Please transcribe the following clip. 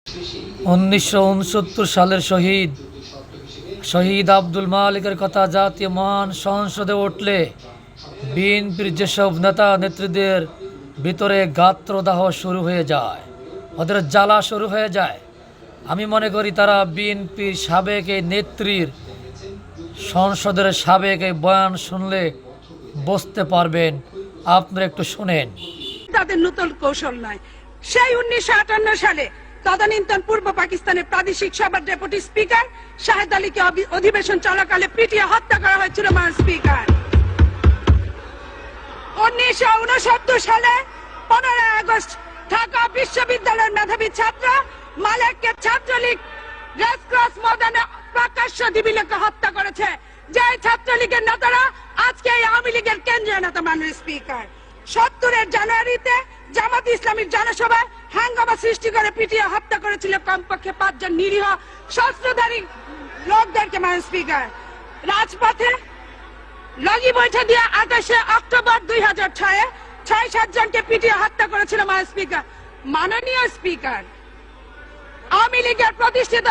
1969 সালের শহীদ আব্দুল মালিকের কথা জাতীয় মহান সংসদে উঠলে বিএনপির যেসব নেতা নেত্রীদের ভিতরে গাত্রদাহ শুরু হয়ে যায়, ওদের জ্বালা শুরু হয়ে যায়। আমি মনে করি তারা বিএনপির সাবেক এই নেত্রীর সংসদের সাবেক এই বয়ান শুনলে বুঝতে পারবেন। আপনারা একটু শুনেন। তাদের নতুন কৌশল নয়। সেই 1958 সালে তদানীন্তন পূর্ব পাকিস্তানের প্রাদেশিক সভার ডেপুটি স্পিকার শাহেদ আলীকে অধিবেশন চলাকালে পিটিয়ে হত্যা করা হয়েছিল মান স্পিকার। 1969 সালে 15 আগস্ট ঢাকা বিশ্ববিদ্যালয়ের মেধাবী ছাত্র মালেককে ছাত্রলীগ রেড ক্রস ময়দানে প্রকাশ্য দিবিলকে হত্যা করেছে। যে ছাত্রলীগের নেতারা আজকে এই আওয়ামী লীগের কেন্দ্রীয় নেতা মাননীয় স্পিকার। 70-এর জানুয়ারিতে জামাত ইসলামীর জনসভায় হাঙ্গামা সৃষ্টি করে পিটিয়ে হত্যা করেছিল কমপক্ষে 5 জন নিরীহ শস্ত্রধারী লোকদেরকে মাননীয় স্পিকার। রাজপথে লগি বৈঠা দিয়ে 28 অক্টোবর 2006-এ 6-7 জনকে পিটিয়ে হত্যা করেছিল মাননীয় স্পিকার। মাননীয় স্পিকার, আওয়ামী লীগের প্রতিষ্ঠিত